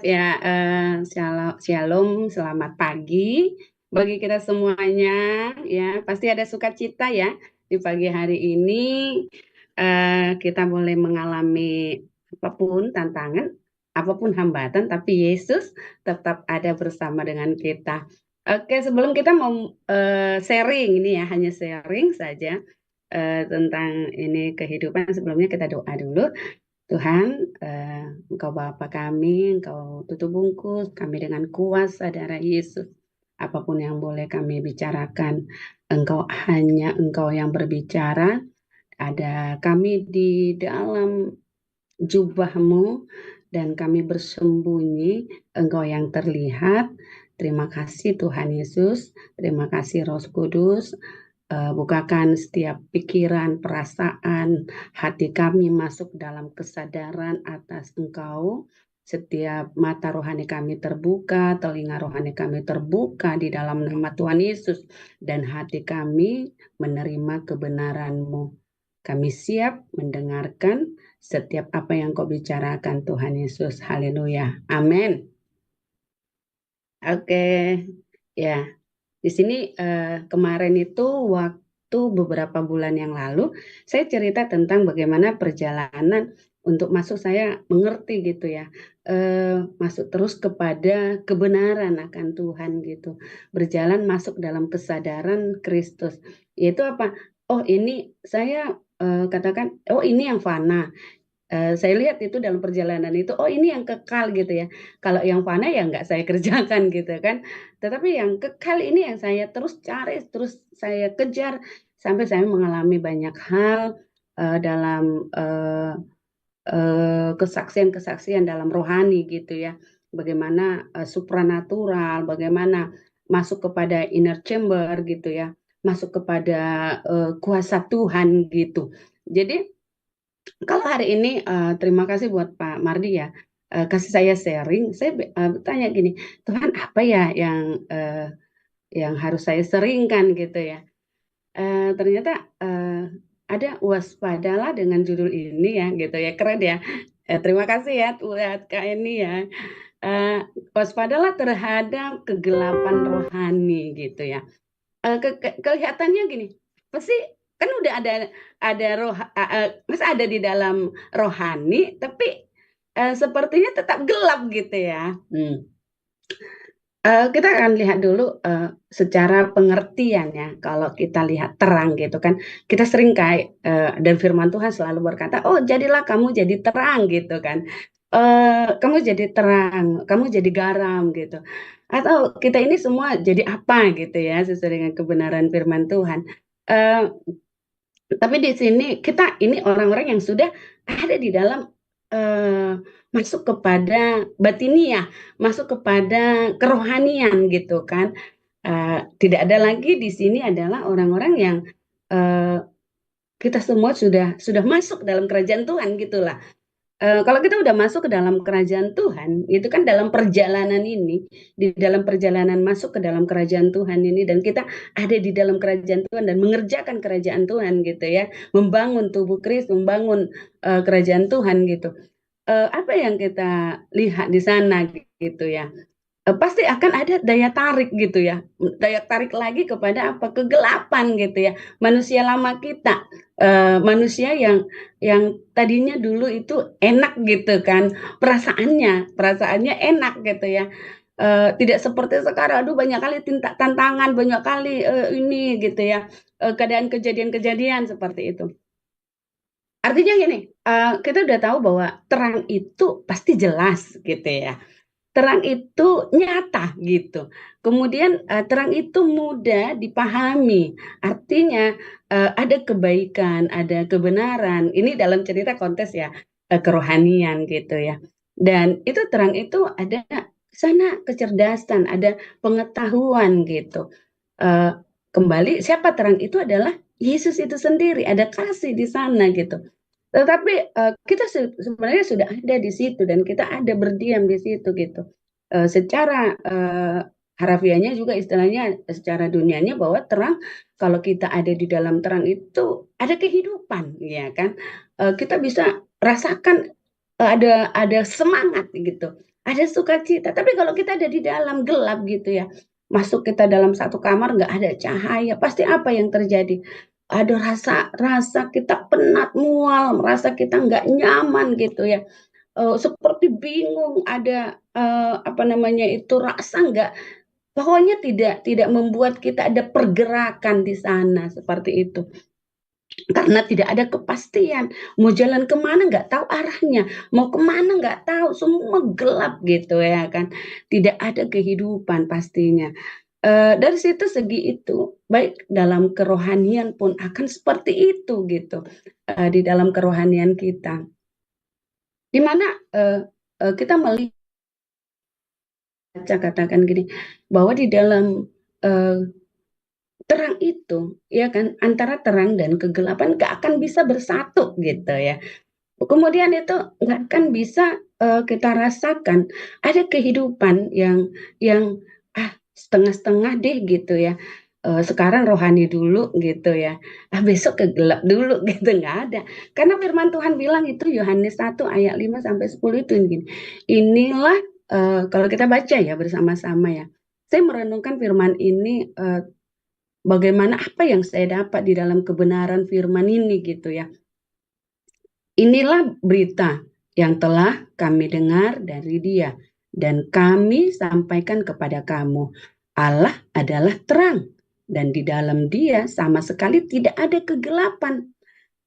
Siap ya, shalom, selamat pagi bagi kita semuanya ya. Pasti ada sukacita ya di pagi hari ini. Kita boleh mengalami apapun tantangan, apapun hambatan, tapi Yesus tetap ada bersama dengan kita. Oke, sebelum kita mau sharing ini ya, hanya sharing saja tentang ini kehidupan. Sebelumnya kita doa dulu. Tuhan, Engkau Bapa kami, Engkau tutup bungkus kami dengan kuasa darah Yesus. Apapun yang boleh kami bicarakan, hanya Engkau yang berbicara. Ada kami di dalam jubah-Mu dan kami bersembunyi, Engkau yang terlihat. Terima kasih Tuhan Yesus, terima kasih Roh Kudus. Bukakan setiap pikiran, perasaan, hati kami masuk dalam kesadaran atas Engkau. Setiap mata rohani kami terbuka, telinga rohani kami terbuka di dalam nama Tuhan Yesus. Dan hati kami menerima kebenaran-Mu. Kami siap mendengarkan setiap apa yang Kau bicarakan Tuhan Yesus. Haleluya. Amin. Oke, ya. Di sini kemarin itu waktu beberapa bulan yang lalu saya cerita tentang bagaimana perjalanan untuk masuk, saya mengerti gitu ya, masuk terus kepada kebenaran akan Tuhan gitu, berjalan masuk dalam kesadaran Kristus. Yaitu apa? Oh ini saya katakan, oh ini yang fana. Saya lihat itu dalam perjalanan itu, oh ini yang kekal gitu ya. Kalau yang fana ya nggak saya kerjakan gitu kan. Tetapi yang kekal ini yang saya terus cari, terus saya kejar sampai saya mengalami banyak hal dalam kesaksian-kesaksian dalam rohani gitu ya. Bagaimana supranatural, bagaimana masuk kepada inner chamber gitu ya. Masuk kepada kuasa Tuhan gitu. Jadi kalau hari ini terima kasih buat Pak Mardi ya, kasih saya sharing. Saya tanya gini, Tuhan apa ya yang harus saya seringkan gitu ya. Ternyata ada waspadalah dengan judul ini ya gitu ya, keren ya. Terima kasih ya buat Kak ini ya. Waspadalah terhadap kegelapan rohani gitu ya. Kelihatannya gini, pasti kan udah ada masa ada di dalam rohani, tapi sepertinya tetap gelap gitu ya. Kita akan lihat dulu secara pengertian ya. Kalau kita lihat terang gitu kan, kita sering kayak dan Firman Tuhan selalu berkata, oh jadilah kamu jadi terang gitu kan. Kamu jadi terang, kamu jadi garam gitu. Atau kita ini semua jadi apa gitu ya, sesuai dengan kebenaran Firman Tuhan. Eh, tapi di sini kita ini orang-orang yang sudah ada di dalam masuk kepada batiniah, masuk kepada kerohanian gitu kan. Tidak ada lagi di sini adalah orang-orang yang kita semua sudah masuk dalam kerajaan Tuhan gitulah. Kalau kita udah masuk ke dalam kerajaan Tuhan, itu kan dalam perjalanan ini, di dalam perjalanan masuk ke dalam kerajaan Tuhan ini, dan kita ada di dalam kerajaan Tuhan dan mengerjakan kerajaan Tuhan gitu ya, membangun tubuh Kristus, membangun kerajaan Tuhan gitu. Apa yang kita lihat di sana gitu ya? Pasti akan ada daya tarik gitu ya, daya tarik lagi kepada apa, kegelapan gitu ya, manusia lama kita, manusia yang tadinya dulu itu enak gitu kan, perasaannya enak gitu ya, tidak seperti sekarang, aduh banyak kali tantangan, banyak kali ini gitu ya, keadaan kejadian-kejadian seperti itu. Artinya gini, kita udah tahu bahwa terang itu pasti jelas gitu ya. Terang itu nyata gitu. Kemudian terang itu mudah dipahami. Artinya ada kebaikan, ada kebenaran. Ini dalam cerita konteks ya, kerohanian gitu ya. Dan itu terang itu ada sana kecerdasan, ada pengetahuan gitu. Eh, Kembali siapa terang itu adalah Yesus itu sendiri. Ada kasih di sana gitu. Tetapi kita sebenarnya sudah ada di situ dan kita ada berdiam di situ gitu. Secara harafiahnya juga istilahnya secara dunianya bahwa terang, kalau kita ada di dalam terang itu ada kehidupan ya kan. Kita bisa rasakan ada semangat gitu. ada sukacita. Tapi kalau kita ada di dalam gelap gitu ya, masuk kita dalam satu kamar nggak ada cahaya, pasti apa yang terjadi? Ada rasa kita penat, mual, merasa kita nggak nyaman gitu ya. Seperti bingung, ada apa namanya itu, rasa nggak, pokoknya tidak membuat kita ada pergerakan di sana seperti itu. Karena tidak ada kepastian, mau jalan kemana nggak tahu arahnya, mau kemana nggak tahu, semua gelap gitu ya kan. Tidak ada kehidupan pastinya. Dari situ segi itu, baik dalam kerohanian pun akan seperti itu gitu. Di dalam kerohanian kita, di mana kita melihat, katakan gini, bahwa di dalam eh, terang itu, ya kan, antara terang dan kegelapan gak akan bisa bersatu gitu ya. Kemudian itu nggak akan bisa kita rasakan ada kehidupan yang setengah-setengah deh gitu ya. Sekarang rohani dulu gitu ya. Besok ke gelap dulu gitu, nggak ada. Karena firman Tuhan bilang itu Yohanes 1 ayat 5 sampai 10 itu gini. Inilah kalau kita baca ya bersama-sama ya. Saya merenungkan firman ini, bagaimana apa yang saya dapat di dalam kebenaran firman ini gitu ya. Inilah berita yang telah kami dengar dari Dia, dan kami sampaikan kepada kamu. Allah adalah terang, dan di dalam Dia sama sekali tidak ada kegelapan.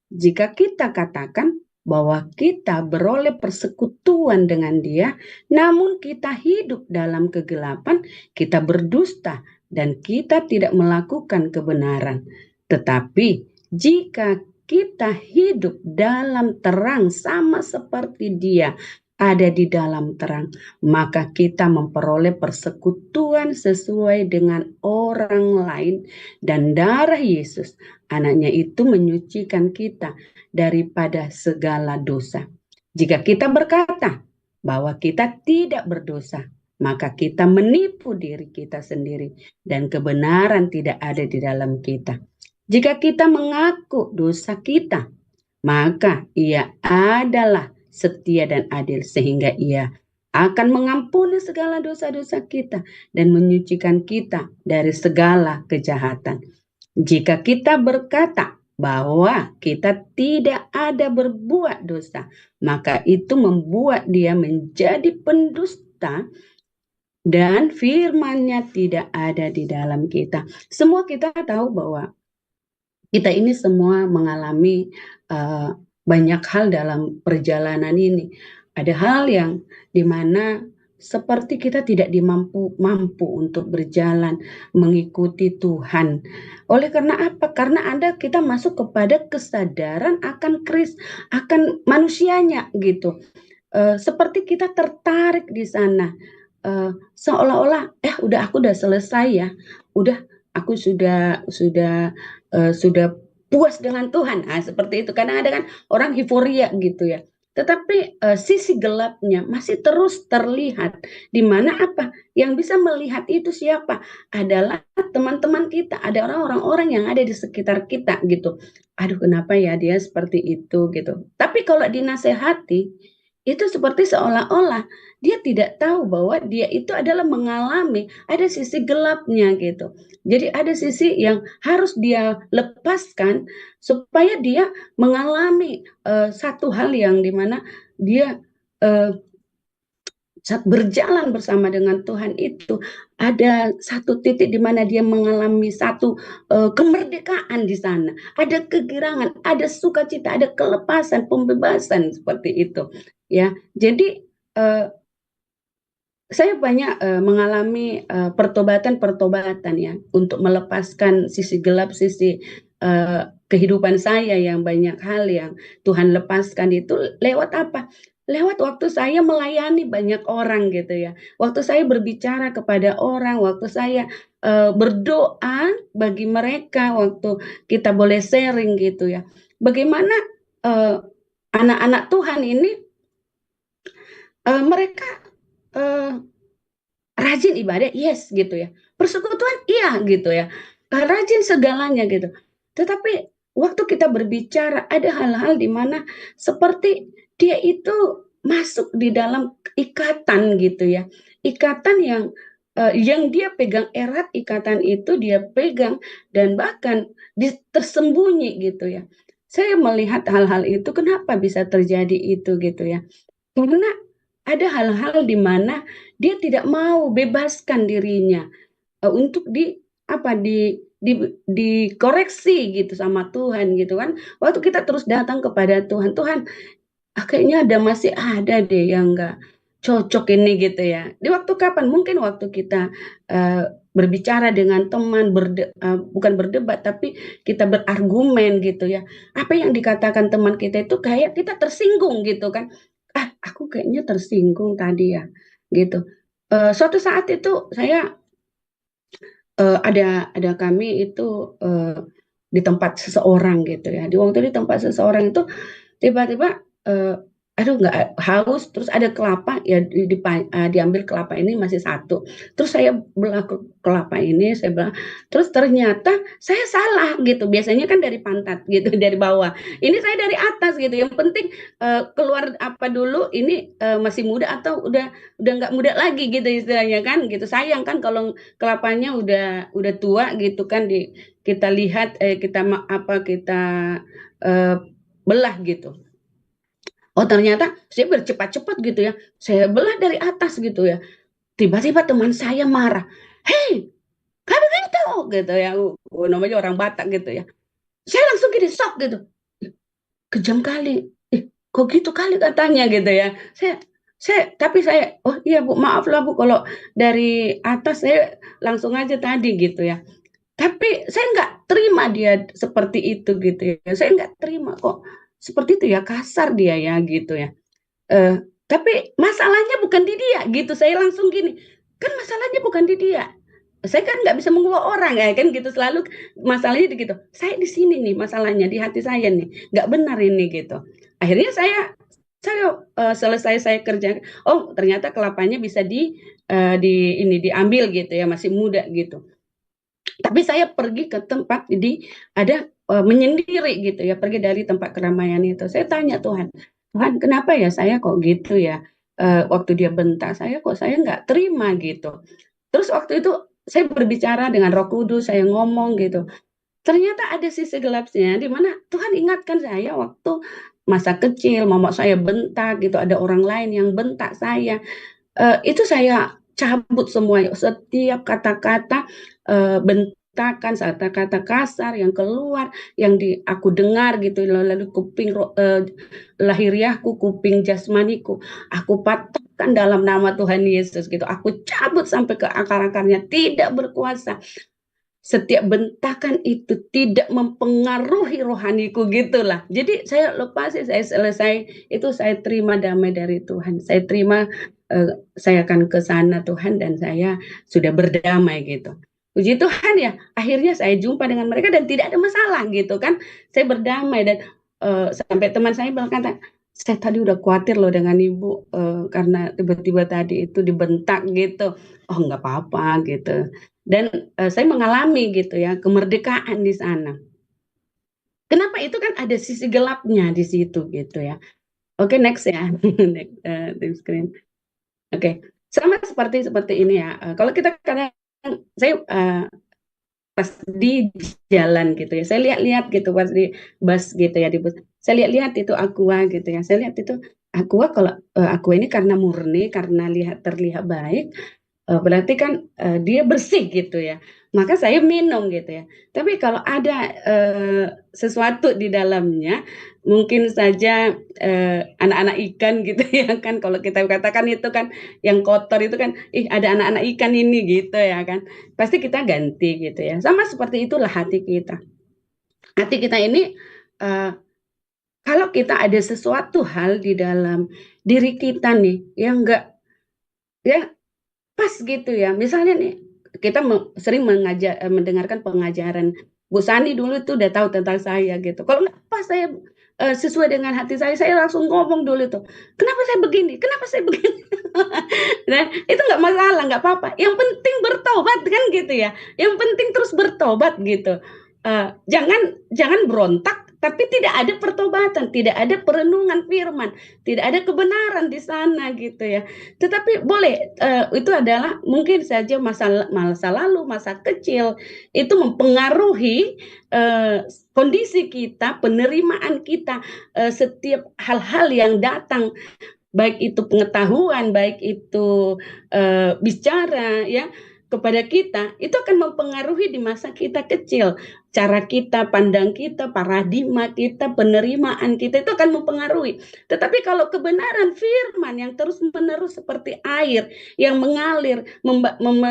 Jika kita katakan bahwa kita beroleh persekutuan dengan Dia, namun kita hidup dalam kegelapan, kita berdusta dan kita tidak melakukan kebenaran. Tetapi jika kita hidup dalam terang sama seperti Dia ada di dalam terang, maka kita memperoleh persekutuan sesuai dengan orang lain, dan darah Yesus, anaknya itu, menyucikan kita daripada segala dosa. Jika kita berkata bahwa kita tidak berdosa, maka kita menipu diri kita sendiri dan kebenaran tidak ada di dalam kita. Jika kita mengaku dosa kita, maka Ia adalah setia dan adil sehingga Ia akan mengampuni segala dosa-dosa kita dan menyucikan kita dari segala kejahatan. Jika kita berkata bahwa kita tidak ada berbuat dosa, maka itu membuat Dia menjadi pendusta dan firman-Nya tidak ada di dalam kita. Semua kita tahu bahwa kita ini semua mengalami banyak hal dalam perjalanan ini. Ada hal yang dimana seperti kita tidak mampu untuk berjalan mengikuti Tuhan. Oleh karena apa? Karena kita masuk kepada kesadaran akan manusianya gitu. Seperti kita tertarik di sana. Seolah-olah aku udah selesai ya. Udah aku sudah puas dengan Tuhan. Seperti itu. Kadang ada kan orang euforia gitu ya. Tetapi sisi gelapnya masih terus terlihat. Di mana apa? Yang bisa melihat itu siapa? Adalah teman-teman kita. Ada orang-orang yang ada di sekitar kita gitu. Aduh, kenapa ya dia seperti itu gitu. Tapi kalau dinasehati, itu seperti seolah-olah dia tidak tahu bahwa dia itu adalah mengalami ada sisi gelapnya gitu. Jadi ada sisi yang harus dia lepaskan supaya dia mengalami satu hal yang dimana dia saat berjalan bersama dengan Tuhan itu ada satu titik di mana dia mengalami satu kemerdekaan di sana. Ada kegirangan, ada sukacita, ada kelepasan, pembebasan seperti itu. Ya, jadi saya banyak mengalami pertobatan-pertobatan ya untuk melepaskan sisi gelap, sisi kehidupan saya yang banyak hal yang Tuhan lepaskan itu lewat apa? Lewat waktu saya melayani banyak orang gitu ya. Waktu saya berbicara kepada orang, waktu saya berdoa bagi mereka, waktu kita boleh sharing gitu ya. Bagaimana anak-anak Tuhan ini mereka rajin ibadah, yes gitu ya. Persekutuan, iya gitu ya. Rajin segalanya gitu. Tetapi waktu kita berbicara ada hal-hal di mana seperti dia itu masuk di dalam ikatan gitu ya. Ikatan yang dia pegang erat, ikatan itu dia pegang dan bahkan tersembunyi gitu ya. Saya melihat hal-hal itu kenapa bisa terjadi itu gitu ya. Karena ada hal-hal di mana dia tidak mau bebaskan dirinya untuk dikoreksi gitu sama Tuhan gitu kan. Waktu kita terus datang kepada Tuhan, Tuhan, kayaknya masih ada deh yang nggak cocok ini gitu ya. Di waktu kapan? Mungkin waktu kita uh, berbicara dengan teman, bukan berdebat, tapi kita berargumen gitu ya. Apa yang dikatakan teman kita itu kayak kita tersinggung gitu kan. Aku kayaknya tersinggung tadi ya, gitu. Suatu saat itu saya ada kami itu di tempat seseorang gitu ya. Waktu di tempat seseorang itu tiba-tiba aduh nggak haus, terus ada kelapa ya diambil kelapa ini masih satu, terus saya belah kelapa ini, saya belah, terus ternyata saya salah gitu, biasanya kan dari pantat gitu dari bawah, ini saya dari atas gitu, yang penting keluar apa dulu ini masih muda atau udah nggak muda lagi gitu istilahnya kan gitu, sayang kan kalau kelapanya udah tua gitu kan, kita lihat kita eh, belah gitu. Oh ternyata saya bercepat-cepat gitu ya. Saya belah dari atas gitu ya. Tiba-tiba teman saya marah. Hei, kamu gitu gitu ya. Namanya orang Batak gitu ya. Saya langsung gini sok gitu. Kejam kali. Kok gitu kali katanya gitu ya. Tapi saya, oh iya Bu, maaf lah Bu kalau dari atas saya langsung aja tadi gitu ya. Tapi saya nggak terima dia seperti itu gitu ya. Saya nggak terima kok seperti itu ya, kasar dia ya gitu ya. Eh, tapi masalahnya bukan di dia gitu. Saya langsung gini, kan masalahnya bukan di dia. Saya kan nggak bisa mengubah orang ya kan gitu, selalu masalahnya di gitu. Saya di sini nih masalahnya di hati saya nih, nggak benar ini gitu. Akhirnya selesai saya kerja. Oh ternyata kelapanya bisa diambil gitu ya, masih muda gitu. Tapi saya pergi ke tempat ada menyendiri gitu ya, pergi dari tempat keramaian itu. Saya tanya Tuhan, Tuhan kenapa ya saya kok gitu ya? Waktu dia bentak saya kok saya nggak terima gitu. Terus waktu itu saya berbicara dengan Roh Kudus, saya ngomong gitu. Ternyata ada sisi gelapnya di mana Tuhan ingatkan saya waktu masa kecil, mama saya bentak gitu, ada orang lain yang bentak saya. Itu saya cabut semuanya, setiap kata-kata bentakan, kata-kata kasar yang keluar, yang aku dengar gitu, lalu kuping lahiriahku, kuping jasmaniku, aku patahkan dalam nama Tuhan Yesus gitu, aku cabut sampai ke akar-akarnya, tidak berkuasa. Setiap bentakan itu tidak mempengaruhi rohaniku gitulah. Jadi saya lepas, saya selesai, itu saya terima damai dari Tuhan. Saya terima saya akan ke sana Tuhan dan saya sudah berdamai gitu. Puji Tuhan ya, akhirnya saya jumpa dengan mereka dan tidak ada masalah gitu kan. Saya berdamai dan sampai teman saya bilang kata, saya tadi udah khawatir loh dengan ibu karena tiba-tiba tadi itu dibentak gitu. Oh nggak apa-apa gitu. Dan saya mengalami gitu ya kemerdekaan di sana. Kenapa itu kan ada sisi gelapnya di situ gitu ya. Oke, next ya. Next, screen. Oke, sama seperti ini ya. Kalau kita kadang saya pas di jalan gitu ya, saya lihat-lihat gitu pas di bus gitu ya, di bus. Saya lihat-lihat itu Aqua gitu ya. Saya lihat itu Aqua, kalau Aqua ini karena murni, karena terlihat baik, berarti kan dia bersih gitu ya. Maka saya minum gitu ya. Tapi kalau ada sesuatu di dalamnya, mungkin saja anak-anak ikan gitu ya kan. Kalau kita katakan itu kan yang kotor itu kan, ada anak-anak ikan ini gitu ya kan. Pasti kita ganti gitu ya. Sama seperti itulah hati kita. Hati kita ini uh, kalau kita ada sesuatu hal di dalam diri kita nih yang enggak ya pas gitu ya. Misalnya nih, kita sering mendengarkan pengajaran Bu Sani dulu tuh udah tahu tentang saya gitu. Kalau nggak pas saya sesuai dengan hati saya langsung ngomong dulu tuh. Kenapa saya begini? Kenapa saya begini? Nah, itu nggak masalah, nggak apa-apa. Yang penting bertobat kan gitu ya. Yang penting terus bertobat gitu. Jangan jangan berontak tapi tidak ada pertobatan, tidak ada perenungan firman, tidak ada kebenaran di sana gitu ya. Tetapi boleh itu adalah mungkin saja masa lalu, masa kecil itu mempengaruhi kondisi kita, penerimaan kita, setiap hal-hal yang datang, baik itu pengetahuan, baik itu bicara ya kepada kita, itu akan mempengaruhi di masa kita kecil. Cara kita, pandang kita, paradigma kita, penerimaan kita itu akan mempengaruhi. Tetapi kalau kebenaran firman yang terus-menerus seperti air yang mengalir,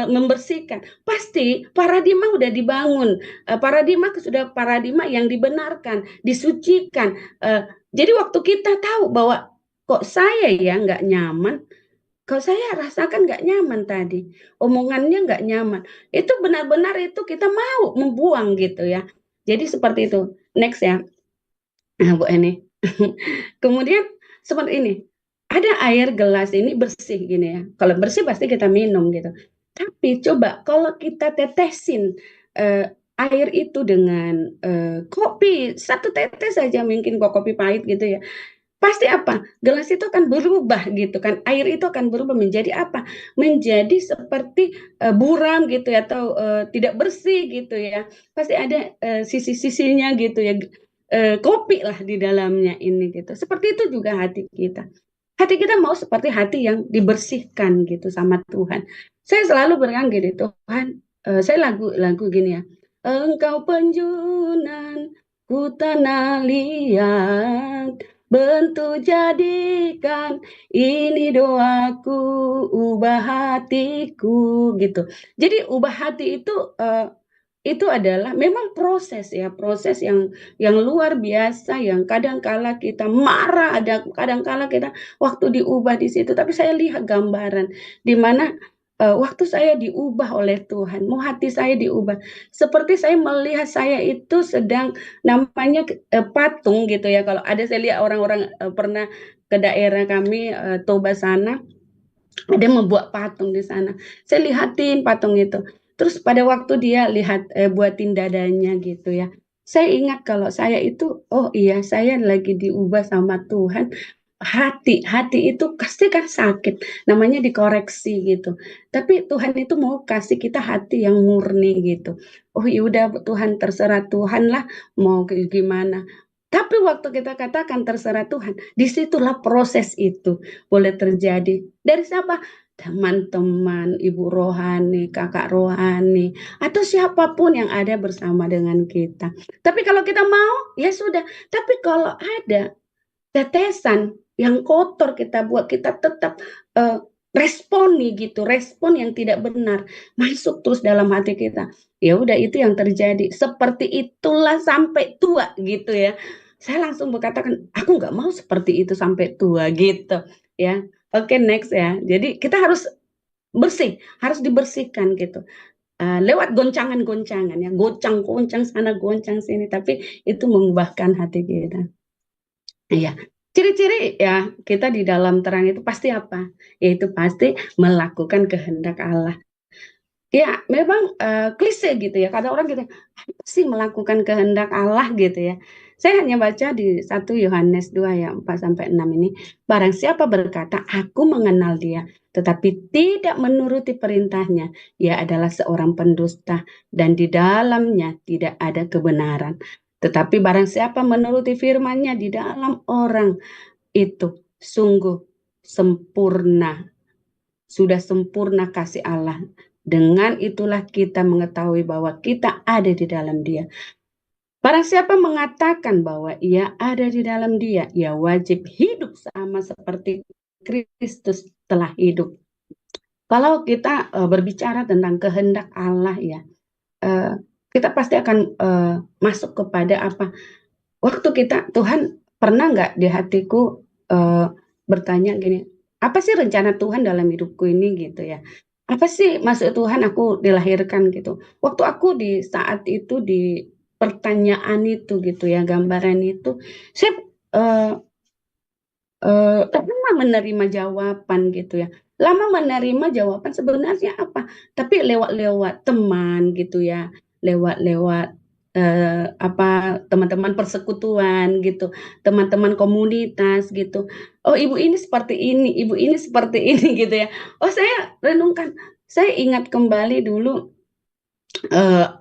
membersihkan, pasti paradigma sudah dibangun. Paradigma sudah paradigma yang dibenarkan, disucikan. Jadi waktu kita tahu bahwa kok saya ya nggak nyaman, kok saya rasakan nggak nyaman tadi, omongannya nggak nyaman. Itu benar-benar itu kita mau membuang gitu ya. Jadi seperti itu. Next ya, Bu Eni. Kemudian seperti ini, ada air gelas ini bersih gini ya. Kalau bersih pasti kita minum gitu. Tapi coba kalau kita tetesin air itu dengan kopi, satu tetes saja mungkin kok kopi pahit gitu ya. Pasti apa? Gelas itu akan berubah gitu kan. Air itu akan berubah menjadi apa? Menjadi seperti buram gitu ya, atau tidak bersih gitu ya. Pasti ada sisi-sisinya gitu ya. Kopi lah di dalamnya ini gitu. Seperti itu juga hati kita. Hati kita mau seperti hati yang dibersihkan gitu sama Tuhan. Saya selalu bilang gini, Tuhan, saya lagu gini ya. Engkau penjunan ku tanah liat, bentuk jadikan ini doaku, ubah hatiku gitu. Jadi ubah hati itu adalah memang proses ya, proses yang luar biasa, yang kadang-kala kita marah, ada kadang-kala kita waktu diubah di situ. Tapi saya lihat gambaran di mana waktu saya diubah oleh Tuhan, mau hati saya diubah, seperti saya melihat saya itu sedang namanya patung gitu ya. Kalau ada saya lihat orang-orang pernah ke daerah kami Toba sana, ada membuat patung di sana. Saya lihatin patung itu. Terus pada waktu dia lihat buatin dadanya gitu ya. Saya ingat kalau saya itu, oh iya saya lagi diubah sama Tuhan. Hati itu pasti kan sakit, namanya dikoreksi gitu. Tapi Tuhan itu mau kasih kita hati yang murni gitu. Oh yaudah Tuhan, terserah Tuhan lah mau gimana. Tapi waktu kita katakan terserah Tuhan, disitulah proses itu boleh terjadi. Dari siapa? Teman-teman, ibu rohani, kakak rohani, atau siapapun yang ada bersama dengan kita. Tapi kalau kita mau, ya sudah. Tapi kalau ada tetesan yang kotor kita buat, kita tetap responi gitu, respon yang tidak benar masuk terus dalam hati kita. Ya udah itu yang terjadi. Seperti itulah sampai tua gitu ya. Saya langsung berkatakan, aku nggak mau seperti itu sampai tua gitu ya. Oke, next ya. Jadi kita harus bersih, harus dibersihkan gitu. Lewat goncangan-goncangan ya, goncang-goncang sana, goncang sini, tapi itu mengubahkan hati kita. Iya, ciri-ciri ya kita di dalam terang itu pasti apa? Yaitu pasti melakukan kehendak Allah. Ya, memang klise gitu ya. Kadang orang gitu, apa sih melakukan kehendak Allah gitu ya. Saya hanya baca di 1 Yohanes 2 ya 4 sampai 6 ini. Barang siapa berkata, aku mengenal dia, tetapi tidak menuruti perintahnya, ia adalah seorang pendusta dan di dalamnya tidak ada kebenaran. Tetapi barang siapa menuruti firman-Nya, di dalam orang itu sungguh sempurna, sudah sempurna kasih Allah. Dengan itulah kita mengetahui bahwa kita ada di dalam Dia. Barang siapa mengatakan bahwa ia ada di dalam Dia, ia wajib hidup sama seperti Kristus telah hidup. Kalau kita berbicara tentang kehendak Allah ya, kita pasti akan masuk kepada apa? Waktu kita, Tuhan pernah nggak di hatiku bertanya gini, apa sih rencana Tuhan dalam hidupku ini gitu ya? Apa sih maksud Tuhan aku dilahirkan gitu? Waktu aku di saat itu di pertanyaan itu gitu ya, gambaran itu, saya lama menerima jawaban gitu ya. Lama menerima jawaban sebenarnya apa? Tapi lewat-lewat teman gitu ya, lewat-lewat teman-teman persekutuan gitu, teman-teman komunitas gitu. Oh, ibu ini seperti ini, ibu ini seperti ini gitu ya. Oh, saya renungkan, saya ingat kembali dulu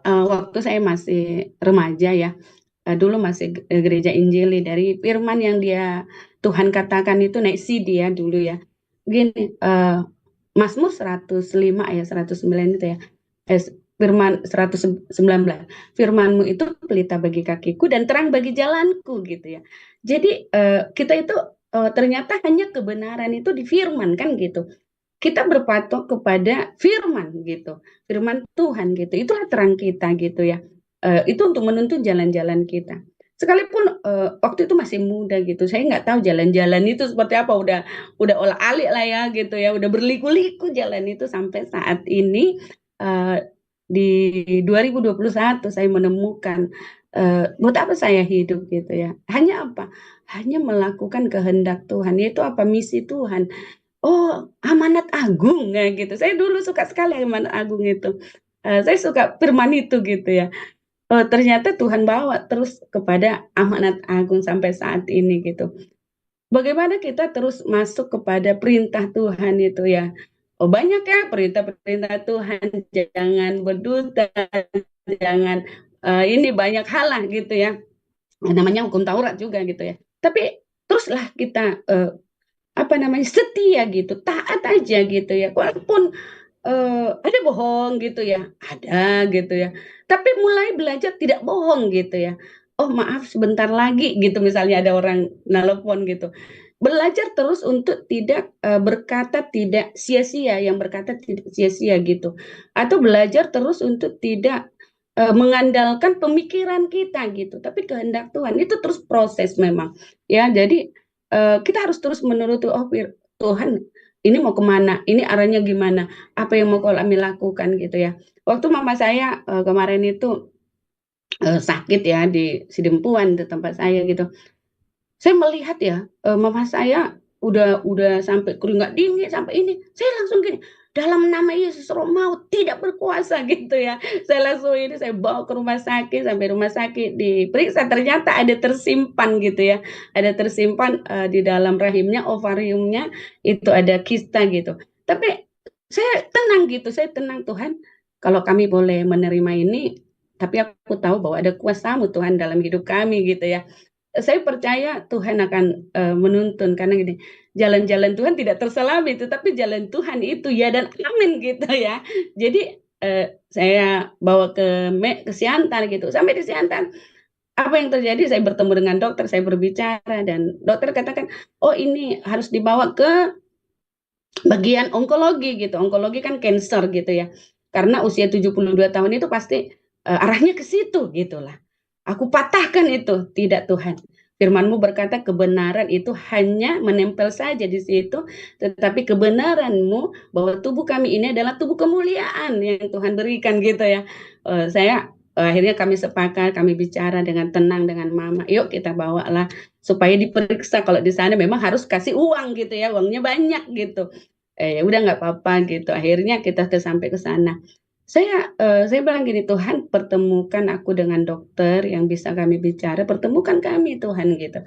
waktu saya masih remaja ya, dulu masih gereja Injili, dari firman yang Tuhan katakan itu naik CD ya dulu ya. Gini, Mazmur 105 ayat 109 itu ya. Firman 119. Firmanmu itu pelita bagi kakiku dan terang bagi jalanku gitu ya. Jadi kita itu ternyata hanya kebenaran itu di firman kan gitu. Kita berpatok kepada firman gitu, firman Tuhan gitu. Itulah terang kita gitu ya. Itu untuk menuntun jalan-jalan kita. Sekalipun waktu itu masih muda gitu, saya nggak tahu jalan-jalan itu seperti apa. Udah olah-alik lah ya gitu ya. Udah berliku-liku jalan itu sampai saat ini uh, di 2021 saya menemukan buat apa saya hidup gitu ya. Hanya apa? Hanya melakukan kehendak Tuhan. Yaitu apa? Misi Tuhan. Oh, amanat agung kayak gitu. Saya dulu suka sekali amanat agung itu. Saya suka firman itu gitu ya. Oh, ternyata Tuhan bawa terus kepada amanat agung sampai saat ini gitu. Bagaimana kita terus masuk kepada perintah Tuhan itu ya. Oh, banyak ya perintah-perintah Tuhan. Jangan berdusta, jangan ini banyak hal lah gitu ya. Namanya hukum Taurat juga gitu ya. Tapi teruslah kita setia gitu, taat aja gitu ya. Walaupun ada bohong gitu ya, ada gitu ya. Tapi mulai belajar tidak bohong gitu ya. Oh, maaf sebentar lagi gitu, misalnya ada orang nelpon gitu. Belajar terus untuk tidak berkata tidak sia-sia, yang berkata tidak sia-sia gitu. Atau belajar terus untuk tidak mengandalkan pemikiran kita gitu, tapi kehendak Tuhan itu terus proses memang. Ya, jadi kita harus terus menuruti, oh Tuhan ini mau kemana, ini arahnya gimana, apa yang mau kami lakukan gitu ya. Waktu mama saya kemarin itu sakit ya di Sidempuan di tempat saya gitu. Saya melihat ya, mama saya udah sampai keringat dingin sampai ini. Saya langsung gini, dalam nama Yesus roh maut tidak berkuasa gitu ya. Saya langsung ini saya bawa ke rumah sakit, sampai rumah sakit diperiksa ternyata ada tersimpan gitu ya. Ada tersimpan di dalam rahimnya, ovariumnya itu ada kista gitu. Tapi saya tenang gitu, saya tenang Tuhan. Kalau kami boleh menerima ini, tapi aku tahu bahwa ada kuasa-Mu Tuhan dalam hidup kami gitu ya. Saya percaya Tuhan akan menuntun karena gini, jalan-jalan Tuhan tidak terselami, tetapi jalan Tuhan itu ya dan amin gitu ya. Jadi saya bawa ke Siantar gitu. Sampai di Siantar, apa yang terjadi? Saya bertemu dengan dokter, saya berbicara dan dokter katakan, "Oh, ini harus dibawa ke bagian onkologi gitu." Onkologi kan cancer gitu ya. Karena usia 72 tahun itu pasti arahnya ke situ gitulah. Aku patahkan itu, tidak Tuhan. Firman-Mu berkata kebenaran itu hanya menempel saja di situ, tetapi kebenaran-Mu bahwa tubuh kami ini adalah tubuh kemuliaan yang Tuhan berikan gitu ya. Akhirnya kami sepakat, kami bicara dengan tenang dengan mama. Yuk kita bawalah supaya diperiksa. Kalau di sana memang harus kasih uang gitu ya, uangnya banyak gitu. Ya udah nggak apa-apa gitu. Akhirnya kita sampai ke sana. Saya bilang gini, Tuhan pertemukan aku dengan dokter yang bisa kami bicara, pertemukan kami Tuhan gitu.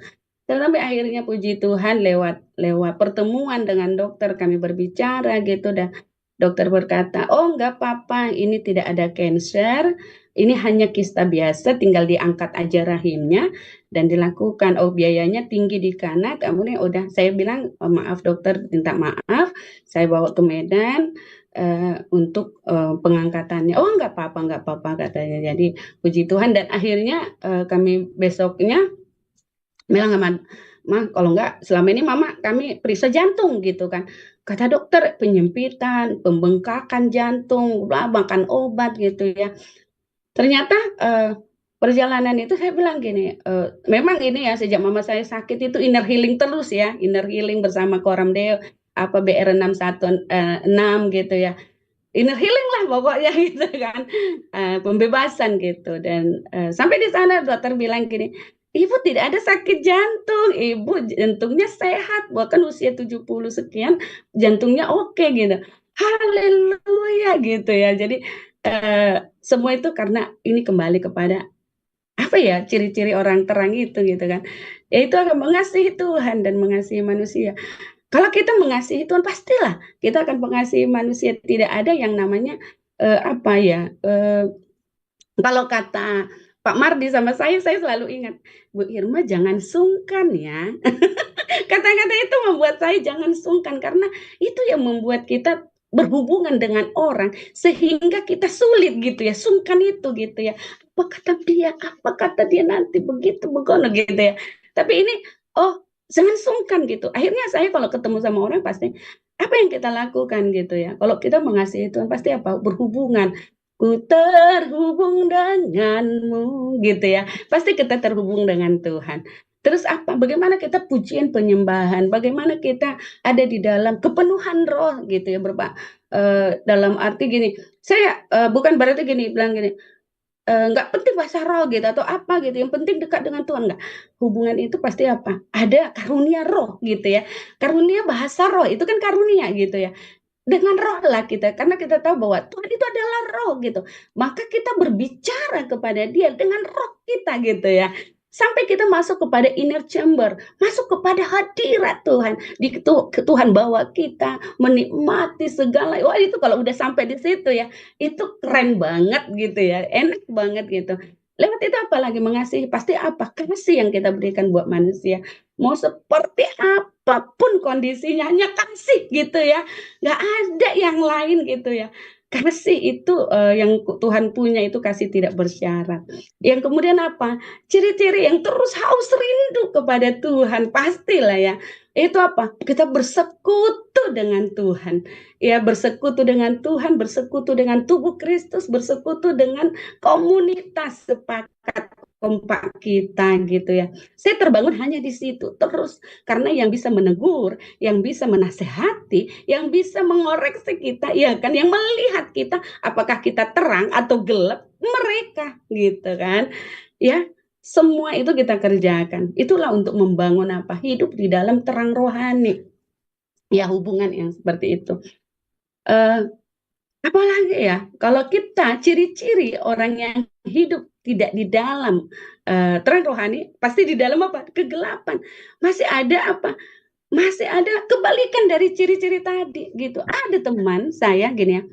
Sampai akhirnya puji Tuhan lewat lewat pertemuan dengan dokter kami berbicara gitu dan dokter berkata, oh nggak apa-apa, ini tidak ada cancer, ini hanya kista biasa, tinggal diangkat aja rahimnya dan dilakukan. Oh biayanya tinggi di kana, kemudian udah saya bilang, oh, maaf dokter, minta maaf, saya bawa ke Medan untuk pengangkatannya. Oh nggak apa-apa katanya. Jadi puji Tuhan dan akhirnya kami besoknya bilang sama kalau nggak selama ini mama kami periksa jantung gitu kan. Kata dokter penyempitan, pembengkakan jantung, bla makan obat gitu ya. Ternyata perjalanan itu saya bilang gini, memang ini ya sejak mama saya sakit itu inner healing terus ya, inner healing bersama Koram Deo apa BR 616 gitu ya. Inner healing lah pokoknya gitu kan, pembebasan gitu dan sampai di sana dokter bilang gini, ibu tidak ada sakit jantung, ibu jantungnya sehat, bahkan usia 70 sekian jantungnya oke gitu. Haleluya gitu ya. Jadi semua itu karena ini kembali kepada apa ya ciri-ciri orang terang itu gitu kan. Yaitu akan mengasihi Tuhan dan mengasihi manusia. Kalau kita mengasihi Tuhan pastilah kita akan mengasihi manusia. Tidak ada yang namanya apa ya? Kalau kata Pak Mardi sama saya selalu ingat, Bu Irma jangan sungkan ya. Kata-kata itu membuat saya jangan sungkan karena itu yang membuat kita berhubungan dengan orang sehingga kita sulit gitu ya, sungkan itu gitu ya. Apa kata dia nanti begitu begono gitu ya. Tapi ini oh jangan sungkan gitu. Akhirnya saya kalau ketemu sama orang pasti apa yang kita lakukan gitu ya. Kalau kita mengasihi Tuhan pasti apa? Berhubungan. Ku terhubung denganmu gitu ya. Pasti kita terhubung dengan Tuhan. Terus apa? Bagaimana kita pujian penyembahan? Bagaimana kita ada di dalam kepenuhan roh gitu ya, dalam arti gini. Saya bukan berarti gini bilang gini, nggak penting bahasa roh gitu atau apa gitu. Yang penting dekat dengan Tuhan nggak. Hubungan itu pasti apa? Ada karunia roh gitu ya. Karunia bahasa roh itu kan karunia gitu ya. Dengan roh lah kita, karena kita tahu bahwa Tuhan itu adalah roh gitu. Maka kita berbicara kepada dia dengan roh kita gitu ya. Sampai kita masuk kepada inner chamber, masuk kepada hadirat Tuhan. Tuhan bawa kita menikmati segala. Wah itu kalau udah sampai di situ ya, itu keren banget gitu ya, enak banget gitu. Lewat itu apalagi mengasihi, pasti apa? Kasih yang kita berikan buat manusia. Mau seperti apapun kondisinya, hanya kasih gitu ya. Nggak ada yang lain gitu ya. Kasih itu yang Tuhan punya itu kasih tidak bersyarat. Yang kemudian apa? Ciri-ciri yang terus haus rindu kepada Tuhan pastilah ya. Itu apa? Kita bersekutu dengan Tuhan. Ya, bersekutu dengan Tuhan, bersekutu dengan tubuh Kristus, bersekutu dengan komunitas sepakat kompak kita gitu ya. Saya terbangun hanya di situ terus karena yang bisa menegur, yang bisa menasehati, yang bisa mengoreksi kita, ya kan, yang melihat kita apakah kita terang atau gelap, mereka gitu kan. Ya, semua itu kita kerjakan. Itulah untuk membangun apa? Hidup di dalam terang rohani. Ya, hubungan yang seperti itu. Eh, Apalagi ya, kalau kita ciri-ciri orang yang hidup tidak di dalam terang rohani, pasti di dalam apa? Kegelapan. Masih ada apa? Masih ada kebalikan dari ciri-ciri tadi gitu. Ada teman saya gini ya,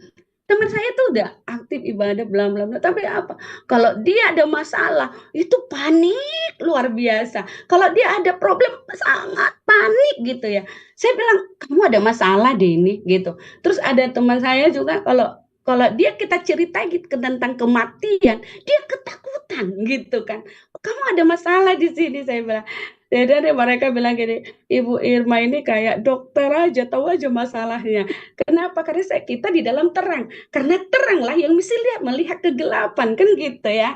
teman saya tuh udah aktif ibadah bla bla bla, tapi apa? Kalau dia ada masalah, itu panik luar biasa. Kalau dia ada problem sangat panik gitu ya. Saya bilang, "Kamu ada masalah deh ini," gitu. Terus ada teman saya juga kalau kalau dia kita cerita gitu tentang kematian, dia ketakutan gitu kan. "Kamu ada masalah di sini," saya bilang. Jadi mereka bilang gini, "Ibu Irma ini kayak dokter aja, tahu aja masalahnya." Kenapa? Karena kita di dalam terang. Karena teranglah yang mesti melihat kegelapan kan gitu ya.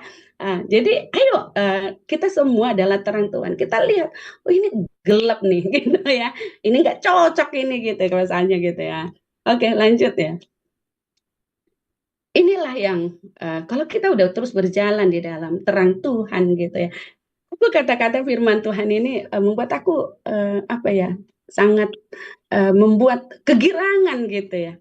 Jadi ayo kita semua adalah terang Tuhan. Kita lihat, oh ini gelap nih gitu ya. Ini nggak cocok ini gitu misalnya gitu ya. Oke lanjut ya. Inilah yang kalau kita udah terus berjalan di dalam terang Tuhan gitu ya. Aku kata-kata firman Tuhan ini membuat aku apa ya sangat membuat kegirangan gitu ya.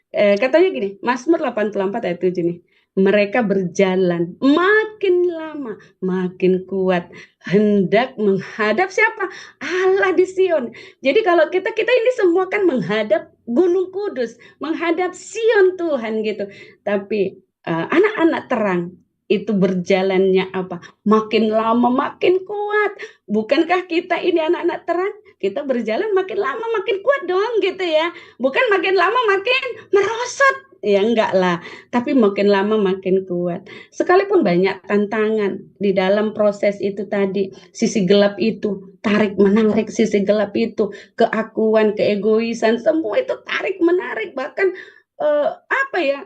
Katanya gini, Mazmur 84 ayat 7 nih. Mereka berjalan makin lama, makin kuat. Hendak menghadap siapa? Allah di Sion. Jadi kalau kita ini semua kan menghadap Gunung Kudus, menghadap Sion Tuhan gitu. Tapi anak-anak terang itu berjalannya apa? Makin lama makin kuat. Bukankah kita ini anak-anak terang? Kita berjalan makin lama makin kuat dong gitu ya. Bukan makin lama makin merosot. Ya enggak lah, tapi makin lama makin kuat. Sekalipun banyak tantangan di dalam proses itu tadi, sisi gelap itu, tarik menarik sisi gelap itu, keakuan, keegoisan, semua itu tarik menarik. Bahkan apa ya,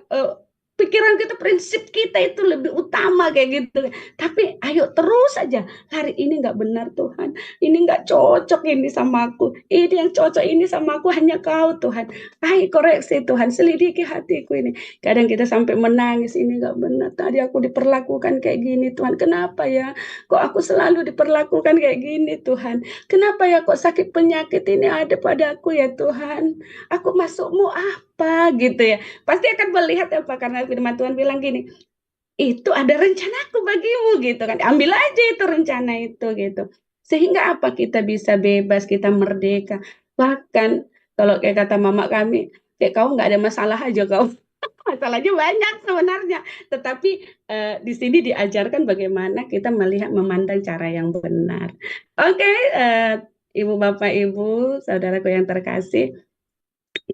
pikiran kita, prinsip kita itu lebih utama kayak gitu. Tapi ayo terus aja, hari ini nggak benar Tuhan, ini nggak cocok ini sama aku, ini yang cocok ini sama aku hanya Kau Tuhan. Ayo koreksi Tuhan, selidiki hatiku ini. Kadang kita sampai menangis, ini nggak benar, tadi aku diperlakukan kayak gini Tuhan, kenapa ya kok aku selalu diperlakukan kayak gini Tuhan, kenapa ya kok sakit penyakit ini ada padaku ya Tuhan, aku masukmu apa gitu ya. Pasti akan melihat apa, karena firman Tuhan bilang gini, itu ada rencanaku bagimu gitu kan. Ambil aja itu rencana itu gitu. Sehingga apa kita bisa bebas, kita merdeka. Bahkan kalau kayak kata mama kami, kayak kau nggak ada masalah aja kau. Masalahnya banyak sebenarnya. Tetapi di sini diajarkan bagaimana kita melihat, memandang cara yang benar. Oke, Ibu, Bapak, Ibu, saudaraku yang terkasih,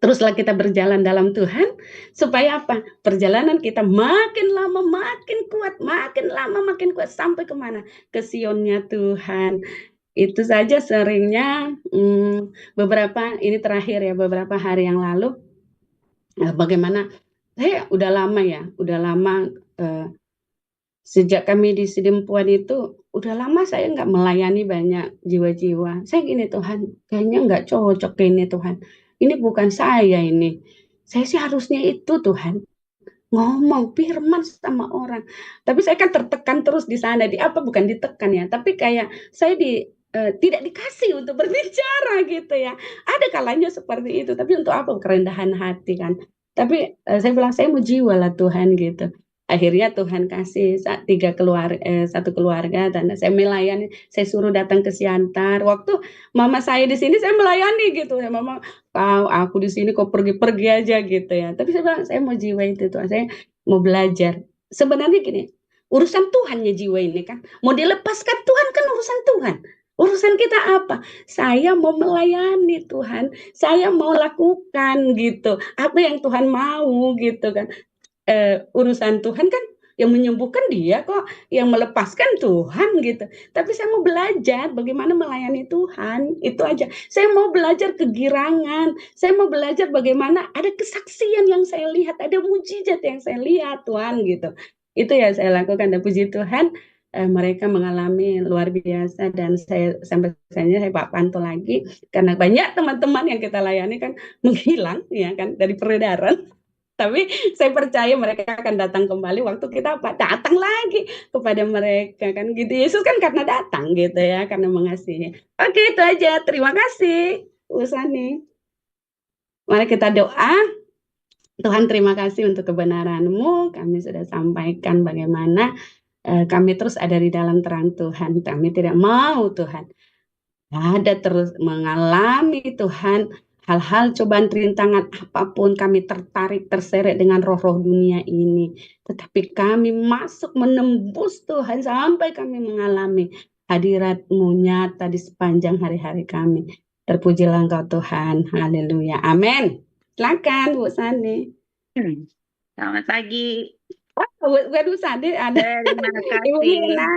teruslah kita berjalan dalam Tuhan, supaya apa? Perjalanan kita makin lama makin lama makin kuat, sampai kemana? Ke Sionnya Tuhan. Itu saja seringnya, beberapa, ini terakhir ya, beberapa hari yang lalu, bagaimana, saya udah lama, eh, sejak kami di Sidempuan itu, udah lama saya nggak melayani banyak jiwa-jiwa. Saya gini, Tuhan, kayaknya nggak cocok ini Tuhan. Ini bukan saya ini. Saya sih harusnya itu Tuhan, ngomong firman sama orang. Tapi saya kan tertekan terus di sana. Di apa? Bukan ditekan ya. Tapi kayak saya tidak dikasih untuk berbicara gitu ya. Ada kalanya seperti itu. Tapi untuk apa? Kerendahan hati kan. Tapi saya bilang saya mau jiwa lah Tuhan gitu. Akhirnya Tuhan kasih satu keluarga, dan saya melayani. Saya suruh datang ke Siantar. Waktu mama saya di sini saya melayani gitu ya. Mama, aku di sini kok pergi-pergi aja gitu ya. Tapi saya bilang saya mau jiwa itu Tuhan. Saya mau belajar. Sebenarnya gini, urusan Tuhannya jiwa ini kan. Mau dilepaskan Tuhan kan urusan Tuhan. Urusan kita apa? Saya mau melayani Tuhan. Saya mau lakukan gitu. Apa yang Tuhan mau gitu kan. Urusan Tuhan kan, yang menyembuhkan Dia kok, yang melepaskan Tuhan gitu. Tapi saya mau belajar bagaimana melayani Tuhan, itu aja. Saya mau belajar kegirangan, saya mau belajar bagaimana ada kesaksian yang saya lihat, ada mujizat yang saya lihat Tuhan gitu. Itu ya saya lakukan, dan puji Tuhan, mereka mengalami luar biasa, dan saya sampai saya Pak Panto lagi, karena banyak teman-teman yang kita layani kan menghilang ya kan dari peredaran. Tapi saya percaya mereka akan datang kembali waktu kita apa? Datang lagi kepada mereka kan gitu. Yesus kan karena datang gitu ya, karena mengasihi. Oke, itu aja. Terima kasih, Usani. Mari kita doa. Tuhan, terima kasih untuk kebenaran-Mu. Kami sudah sampaikan bagaimana kami terus ada di dalam terang Tuhan. Kami tidak mau Tuhan ada terus mengalami Tuhan hal-hal cobaan rintangan apapun, kami tertarik terseret dengan roh-roh dunia ini, tetapi kami masuk menembus Tuhan sampai kami mengalami hadirat-Mu nyata di sepanjang hari-hari kami. Terpujilah Engkau Tuhan, haleluya, amin. Silakan Bu Sandi. Selamat pagi. Bu Sandi ada Terima Ibu kasih. Mina.